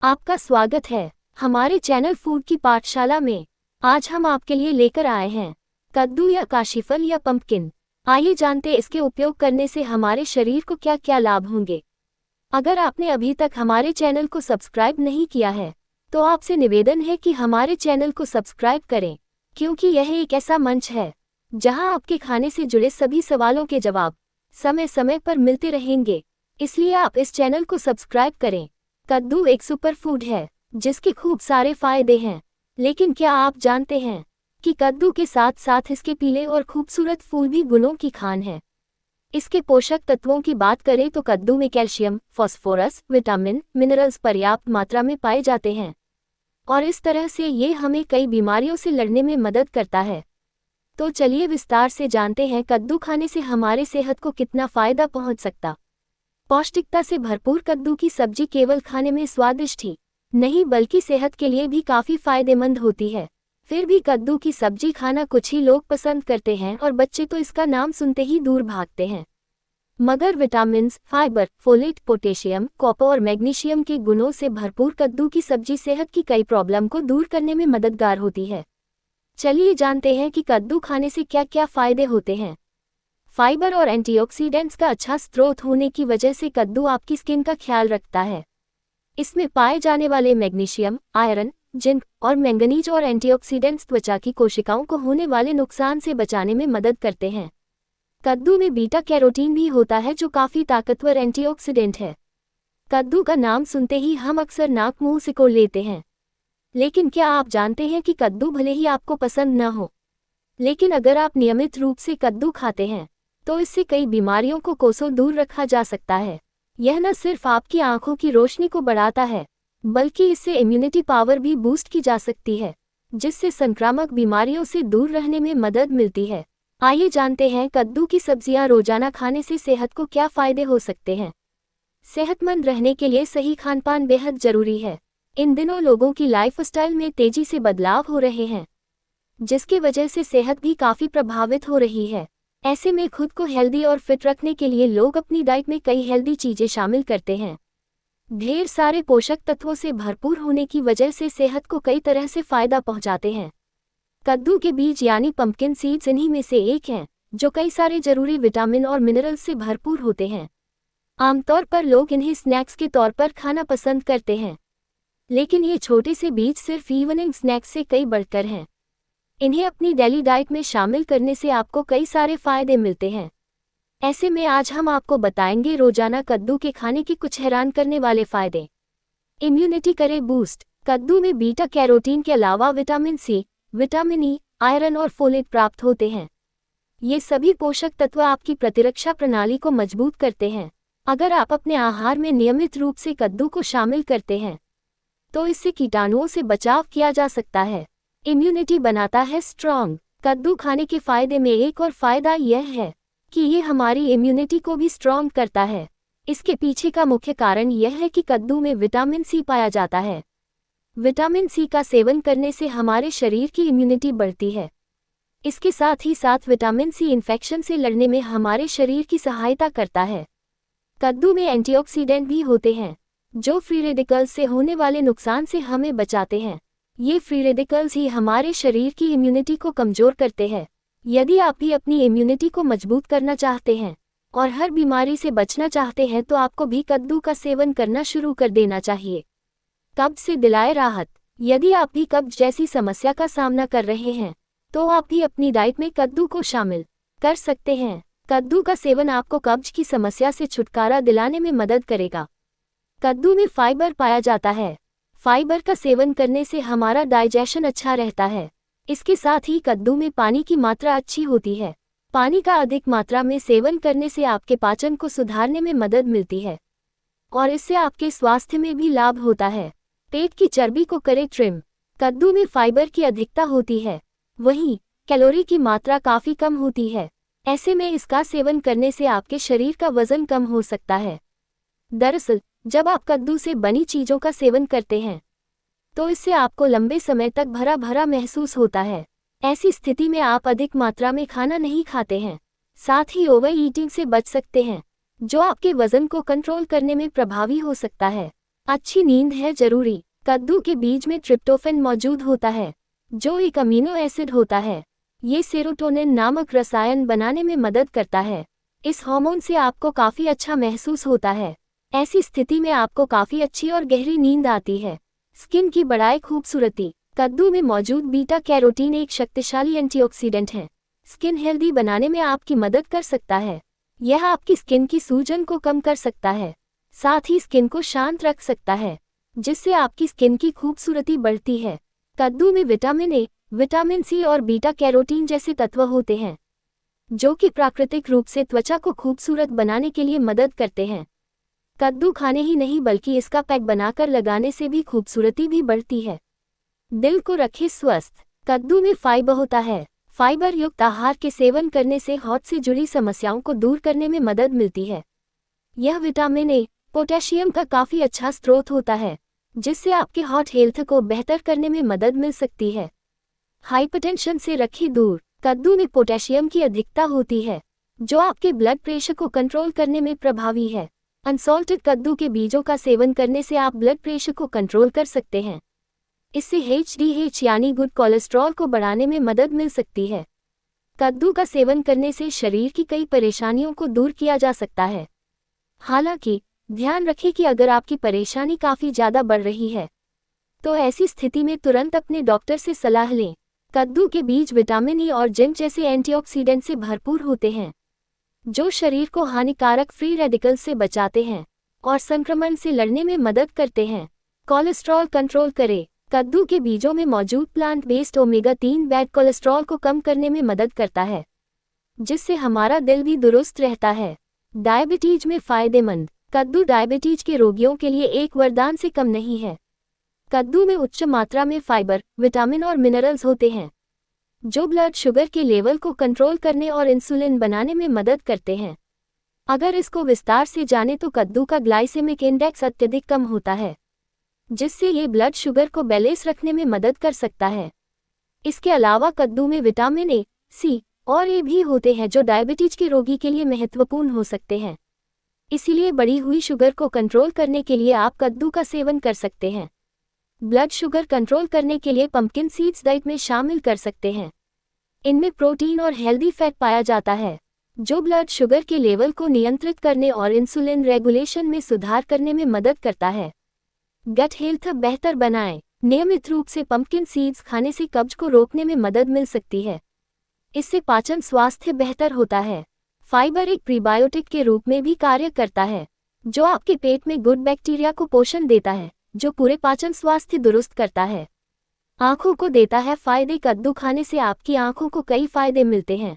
आपका स्वागत है हमारे चैनल फूड की पाठशाला में। आज हम आपके लिए लेकर आए हैं कद्दू या काशीफल या पंपकिन। आइए जानते हैं इसके उपयोग करने से हमारे शरीर को क्या क्या लाभ होंगे। अगर आपने अभी तक हमारे चैनल को सब्सक्राइब नहीं किया है तो आपसे निवेदन है कि हमारे चैनल को सब्सक्राइब करें, क्योंकि यह एक ऐसा मंच है जहां आपके खाने से जुड़े सभी सवालों के जवाब समय समय पर मिलते रहेंगे। इसलिए आप इस चैनल को सब्सक्राइब करें। कद्दू एक सुपर फूड है जिसके खूब सारे फायदे हैं, लेकिन क्या आप जानते हैं कि कद्दू के साथ साथ इसके पीले और खूबसूरत फूल भी गुणों की खान है। इसके पोषक तत्वों की बात करें तो कद्दू में कैल्शियम, फास्फोरस, विटामिन, मिनरल्स पर्याप्त मात्रा में पाए जाते हैं और इस तरह से ये हमें कई बीमारियों से लड़ने में मदद करता है। तो चलिए विस्तार से जानते हैं कद्दू खाने से हमारे सेहत को कितना फायदा पहुंच सकता। पौष्टिकता से भरपूर कद्दू की सब्जी केवल खाने में स्वादिष्ट ही नहीं बल्कि सेहत के लिए भी काफी फायदेमंद होती है। फिर भी कद्दू की सब्जी खाना कुछ ही लोग पसंद करते हैं और बच्चे तो इसका नाम सुनते ही दूर भागते हैं। मगर vitamins, fibre, folate, potassium, copper और मैग्नीशियम के गुणों से भरपूर कद्दू की सब्जी सेहत की कई प्रॉब्लम को दूर करने में मददगार होती है। चलिए जानते हैं कि कद्दू खाने से क्या क्या फायदे होते हैं। फाइबर और एंटीऑक्सीडेंट्स का अच्छा स्रोत होने की वजह से कद्दू आपकी स्किन का ख्याल रखता है। इसमें पाए जाने वाले मैग्नीशियम, आयरन, जिंक और मैंगनीज और एंटीऑक्सीडेंट्स त्वचा की कोशिकाओं को होने वाले नुकसान से बचाने में मदद करते हैं। कद्दू में बीटा कैरोटीन भी होता है जो काफी ताकतवर एंटीऑक्सीडेंट है। कद्दू का नाम सुनते ही हम अक्सर नाक मुंह सिकोड़ लेते हैं, लेकिन क्या आप जानते हैं कि कद्दू भले ही आपको पसंद न हो, लेकिन अगर आप नियमित रूप से कद्दू खाते हैं तो इससे कई बीमारियों को कोसों दूर रखा जा सकता है। यह न सिर्फ आपकी आंखों की रोशनी को बढ़ाता है, बल्कि इससे इम्यूनिटी पावर भी बूस्ट की जा सकती है, जिससे संक्रामक बीमारियों से दूर रहने में मदद मिलती है। आइए जानते हैं कद्दू की सब्जियां रोजाना खाने से सेहत को क्या फायदे हो सकते हैं। सेहतमंद रहने के लिए सही खानपान बेहद जरूरी है। इन दिनों लोगों की लाइफस्टाइल में तेजी से बदलाव हो रहे हैं, जिसकी वजह से सेहत भी काफी प्रभावित हो रही है। ऐसे में खुद को हेल्दी और फिट रखने के लिए लोग अपनी डाइट में कई हेल्दी चीजें शामिल करते हैं। ढेर सारे पोषक तत्वों से भरपूर होने की वजह से सेहत को कई तरह से फायदा पहुंचाते हैं। कद्दू के बीज यानी पंपकिन सीड्स इन्हीं में से एक हैं, जो कई सारे जरूरी विटामिन और मिनरल्स से भरपूर होते हैं। आमतौर पर लोग इन्हें स्नैक्स के तौर पर खाना पसंद करते हैं, लेकिन ये छोटे से बीज सिर्फ इवनिंग स्नैक्स से कई बढ़कर हैं। इन्हें अपनी डेली डाइट में शामिल करने से आपको कई सारे फायदे मिलते हैं। ऐसे में आज हम आपको बताएंगे रोजाना कद्दू के खाने के कुछ हैरान करने वाले फायदे। इम्यूनिटी करे बूस्ट। कद्दू में बीटा कैरोटीन के अलावा vitamin C, vitamin E, iron और फोलेट प्राप्त होते हैं। ये सभी पोषक तत्व आपकी प्रतिरक्षा प्रणाली को मजबूत करते हैं। अगर आप अपने आहार में नियमित रूप से कद्दू को शामिल करते हैं तो इससे कीटाणुओं से बचाव किया जा सकता है। इम्यूनिटी बनाता है स्ट्रॉन्ग। कद्दू खाने के फायदे में एक और फायदा यह है कि ये हमारी इम्यूनिटी को भी स्ट्रॉन्ग करता है। इसके पीछे का मुख्य कारण यह है कि कद्दू में विटामिन सी पाया जाता है। विटामिन सी का सेवन करने से हमारे शरीर की इम्यूनिटी बढ़ती है। इसके साथ ही साथ विटामिन सी इन्फेक्शन से लड़ने में हमारे शरीर की सहायता करता है। कद्दू में एंटीऑक्सीडेंट भी होते हैं जो फ्री रेडिकल्स से होने वाले नुकसान से हमें बचाते हैं। ये फ्री रेडिकल्स ही हमारे शरीर की इम्यूनिटी को कमजोर करते हैं। यदि आप भी अपनी इम्यूनिटी को मजबूत करना चाहते हैं और हर बीमारी से बचना चाहते हैं तो आपको भी कद्दू का सेवन करना शुरू कर देना चाहिए। कब्ज से दिलाए राहत। यदि आप भी कब्ज जैसी समस्या का सामना कर रहे हैं तो आप भी अपनी डाइट में कद्दू को शामिल कर सकते हैं। कद्दू का सेवन आपको कब्ज की समस्या से छुटकारा दिलाने में मदद करेगा। कद्दू में फाइबर पाया जाता है। फाइबर का सेवन करने से हमारा डाइजेशन अच्छा रहता है। इसके साथ ही कद्दू में पानी की मात्रा अच्छी होती है। पानी का अधिक मात्रा में सेवन करने से आपके पाचन को सुधारने में मदद मिलती है और इससे आपके स्वास्थ्य में भी लाभ होता है। पेट की चर्बी को करे ट्रिम। कद्दू में फाइबर की अधिकता होती है, वहीं कैलोरी की मात्रा काफी कम होती है। ऐसे में इसका सेवन करने से आपके शरीर का वजन कम हो सकता है। दरअसल जब आप कद्दू से बनी चीजों का सेवन करते हैं तो इससे आपको लंबे समय तक भरा भरा महसूस होता है। ऐसी स्थिति में आप अधिक मात्रा में खाना नहीं खाते हैं, साथ ही ओवर ईटिंग से बच सकते हैं, जो आपके वजन को कंट्रोल करने में प्रभावी हो सकता है। अच्छी नींद है जरूरी। कद्दू के बीज में ट्रिप्टोफैन मौजूद होता है, जो एक अमीनो एसिड होता है। ये सेरोटोनिन नामक रसायन बनाने में मदद करता है। इस हार्मोन से आपको काफ़ी अच्छा महसूस होता है। ऐसी स्थिति में आपको काफ़ी अच्छी और गहरी नींद आती है। स्किन की बढ़ाए खूबसूरती। कद्दू में मौजूद बीटा कैरोटीन एक शक्तिशाली एंटीऑक्सीडेंट है। स्किन हेल्दी बनाने में आपकी मदद कर सकता है। यह आपकी स्किन की सूजन को कम कर सकता है, साथ ही स्किन को शांत रख सकता है, जिससे आपकी स्किन की खूबसूरती बढ़ती है। कद्दू में विटामिन ए, विटामिन सी और बीटा कैरोटीन जैसे तत्व होते हैं, जो कि प्राकृतिक रूप से त्वचा को खूबसूरत बनाने के लिए मदद करते हैं। कद्दू खाने ही नहीं बल्कि इसका पैक बनाकर लगाने से भी खूबसूरती भी बढ़ती है। दिल को रखे स्वस्थ। कद्दू में फाइबर होता है। फाइबर युक्त आहार के सेवन करने से हार्ट से जुड़ी समस्याओं को दूर करने में मदद मिलती है। यह विटामिन ए, पोटेशियम का काफ़ी अच्छा स्रोत होता है, जिससे आपके हार्ट हेल्थ को बेहतर करने में मदद मिल सकती है। हाइपरटेंशन से रखी दूर। कद्दू में पोटेशियम की अधिकता होती है, जो आपके ब्लड प्रेशर को कंट्रोल करने में प्रभावी है। अनसॉल्टेड कद्दू के बीजों का सेवन करने से आप ब्लड प्रेशर को कंट्रोल कर सकते हैं। इससे HDH यानी गुड कोलेस्ट्रॉल को बढ़ाने में मदद मिल सकती है। कद्दू का सेवन करने से शरीर की कई परेशानियों को दूर किया जा सकता है। हालांकि ध्यान रखें कि अगर आपकी परेशानी काफ़ी ज़्यादा बढ़ रही है, तो ऐसी स्थिति में तुरंत अपने डॉक्टर से सलाह लें। कद्दू के बीज विटामिन ई और जिंक जैसे एंटीऑक्सीडेंट से भरपूर होते हैं, जो शरीर को हानिकारक फ्री रेडिकल से बचाते हैं और संक्रमण से लड़ने में मदद करते हैं। कोलेस्ट्रॉल कंट्रोल करें। कद्दू के बीजों में मौजूद plant based omega 3 bad cholesterol को कम करने में मदद करता है, जिससे हमारा दिल भी दुरुस्त रहता है। डायबिटीज में फ़ायदेमंद। कद्दू डायबिटीज के रोगियों के लिए एक वरदान से कम नहीं है। कद्दू में उच्च मात्रा में फाइबर, विटामिन और मिनरल्स होते हैं, जो ब्लड शुगर के लेवल को कंट्रोल करने और इंसुलिन बनाने में मदद करते हैं। अगर इसको विस्तार से जाने तो कद्दू का ग्लाइसेमिक इंडेक्स अत्यधिक कम होता है, जिससे ये ब्लड शुगर को बैलेंस रखने में मदद कर सकता है। इसके अलावा कद्दू में विटामिन ए, सी और ए भी होते हैं, जो डायबिटीज के रोगी के लिए महत्वपूर्ण हो सकते हैं। इसीलिए बढ़ी हुई शुगर को कंट्रोल करने के लिए आप कद्दू का सेवन कर सकते हैं। ब्लड शुगर कंट्रोल करने के लिए पंपकिन सीड्स डाइट में शामिल कर सकते हैं। इनमें प्रोटीन और हेल्दी फैट पाया जाता है, जो ब्लड शुगर के लेवल को नियंत्रित करने और इंसुलिन रेगुलेशन में सुधार करने में मदद करता है। गट हेल्थ बेहतर बनाएं। नियमित रूप से पंपकिन सीड्स खाने से कब्ज को रोकने में मदद मिल सकती है। इससे पाचन स्वास्थ्य बेहतर होता है। फाइबर एक प्रीबायोटिक के रूप में भी कार्य करता है, जो आपके पेट में गुड बैक्टीरिया को पोषण देता है, जो पूरे पाचन स्वास्थ्य दुरुस्त करता है। आँखों को देता है फायदे। कद्दू खाने से आपकी आँखों को कई फायदे मिलते हैं,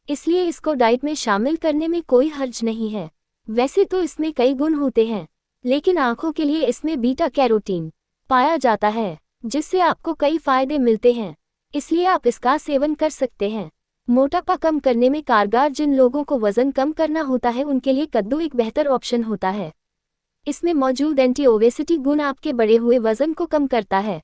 इसलिए इसको डाइट में शामिल करने में कोई हर्ज नहीं है। वैसे तो इसमें कई गुण होते हैं, लेकिन आँखों के लिए इसमें बीटा कैरोटीन पाया जाता है, जिससे आपको कई फायदे मिलते हैं, इसलिए आप इसका सेवन कर सकते हैं। मोटापा कम करने में कारगर। जिन लोगों को वजन कम करना होता है, उनके लिए कद्दू एक बेहतर ऑप्शन होता है। इसमें मौजूद एंटी ओबेसिटी गुण आपके बढ़े हुए वजन को कम करता है,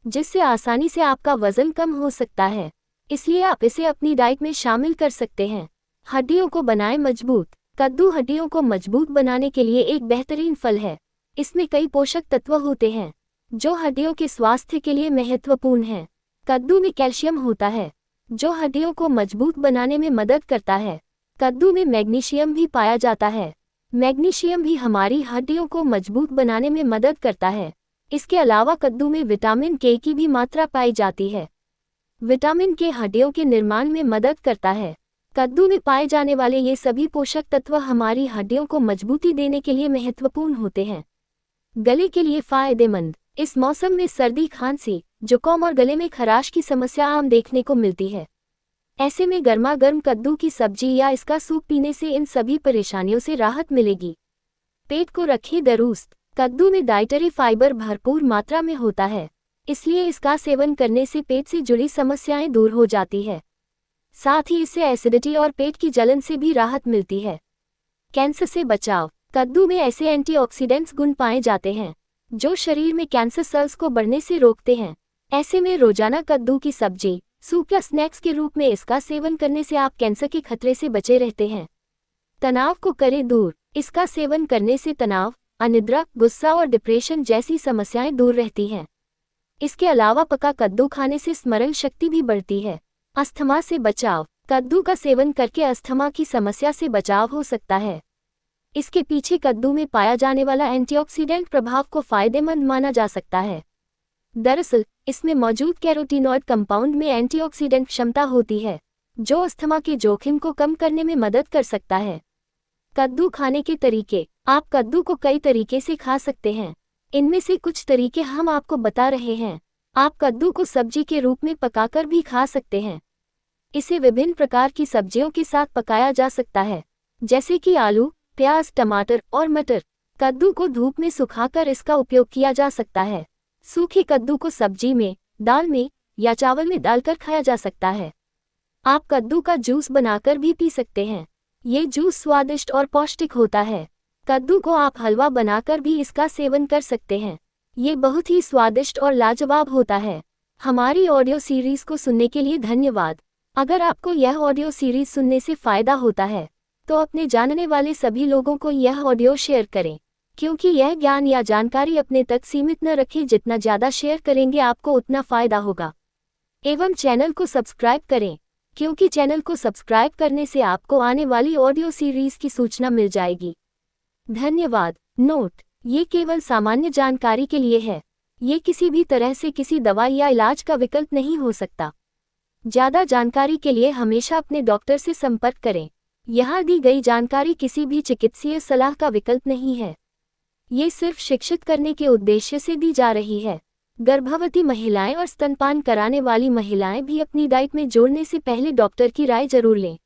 जिससे आसानी से आपका वजन कम हो सकता है। इसलिए आप इसे अपनी डाइट में शामिल कर सकते हैं। हड्डियों को बनाए मजबूत। कद्दू हड्डियों को मजबूत बनाने के लिए एक बेहतरीन फल है। इसमें कई पोषक तत्व होते हैं, जो हड्डियों के स्वास्थ्य के लिए महत्वपूर्ण हैं। कद्दू में कैल्शियम होता है, जो हड्डियों को मजबूत बनाने में मदद करता है। कद्दू में मैग्नीशियम भी पाया जाता है। मैग्नीशियम भी हमारी हड्डियों को मजबूत बनाने में मदद करता है। इसके अलावा कद्दू में विटामिन के की भी मात्रा पाई जाती है। विटामिन के हड्डियों के निर्माण में मदद करता है। कद्दू में पाए जाने वाले ये सभी पोषक तत्व हमारी हड्डियों को मजबूती देने के लिए महत्वपूर्ण होते हैं। गले के लिए फ़ायदेमंद। इस मौसम में सर्दी, खांसी, जुकाम और गले में खराश की समस्या आम देखने को मिलती है। ऐसे में गर्मा गर्म कद्दू की सब्जी या इसका सूप पीने से इन सभी परेशानियों से राहत मिलेगी। पेट को रखें दुरुस्त। कद्दू में डाइटरी फाइबर भरपूर मात्रा में होता है, इसलिए इसका सेवन करने से पेट से जुड़ी समस्याएं दूर हो जाती है। साथ ही इससे एसिडिटी और पेट की जलन से भी राहत मिलती है। कैंसर से बचाव। कद्दू में ऐसे एंटीऑक्सीडेंट्स गुण पाए जाते हैं, जो शरीर में कैंसर सेल्स को बढ़ने से रोकते हैं। ऐसे में रोजाना कद्दू की सब्जी, सूप या स्नैक्स के रूप में इसका सेवन करने से आप कैंसर के खतरे से बचे रहते हैं। तनाव को करें दूर। इसका सेवन करने से तनाव, अनिद्रा, गुस्सा और डिप्रेशन जैसी समस्याएं दूर रहती हैं। इसके अलावा पका कद्दू खाने से स्मरण शक्ति भी बढ़ती है। अस्थमा से बचाव। कद्दू का सेवन करके अस्थमा की समस्या से बचाव हो सकता है। इसके पीछे कद्दू में पाया जाने वाला एंटीऑक्सीडेंट प्रभाव को फायदेमंद माना जा सकता है। दरअसल इसमें मौजूद कैरोटीनॉइड कंपाउंड में एंटीऑक्सीडेंट क्षमता होती है, जो अस्थमा के जोखिम को कम करने में मदद कर सकता है। कद्दू खाने के तरीके। आप कद्दू को कई तरीके से खा सकते हैं। इनमें से कुछ तरीके हम आपको बता रहे हैं। आप कद्दू को सब्जी के रूप में पकाकर भी खा सकते हैं। इसे विभिन्न प्रकार की सब्जियों के साथ पकाया जा सकता है, जैसे कि आलू, प्याज, टमाटर और मटर। कद्दू को धूप में सुखाकर इसका उपयोग किया जा सकता है। सूखे कद्दू को सब्जी में, दाल में या चावल में डालकर खाया जा सकता है। आप कद्दू का जूस बनाकर भी पी सकते हैं। ये जूस स्वादिष्ट और पौष्टिक होता है। कद्दू को आप हलवा बनाकर भी इसका सेवन कर सकते हैं। ये बहुत ही स्वादिष्ट और लाजवाब होता है। हमारी ऑडियो सीरीज को सुनने के लिए धन्यवाद। अगर आपको यह ऑडियो सीरीज सुनने से फायदा होता है तो अपने जानने वाले सभी लोगों को यह ऑडियो शेयर करें, क्योंकि यह ज्ञान या जानकारी अपने तक सीमित न रखें। जितना ज़्यादा शेयर करेंगे आपको उतना फायदा होगा। एवं चैनल को सब्सक्राइब करें, क्योंकि चैनल को सब्सक्राइब करने से आपको आने वाली ऑडियो सीरीज की सूचना मिल जाएगी। धन्यवाद। नोट: ये केवल सामान्य जानकारी के लिए है। ये किसी भी तरह से किसी दवाई या इलाज का विकल्प नहीं हो सकता। ज़्यादा जानकारी के लिए हमेशा अपने डॉक्टर से संपर्क करें। यहाँ दी गई जानकारी किसी भी चिकित्सीय सलाह का विकल्प नहीं है। ये सिर्फ शिक्षित करने के उद्देश्य से दी जा रही है। गर्भवती महिलाएं और स्तनपान कराने वाली महिलाएं भी अपनी डाइट में जोड़ने से पहले डॉक्टर की राय जरूर लें।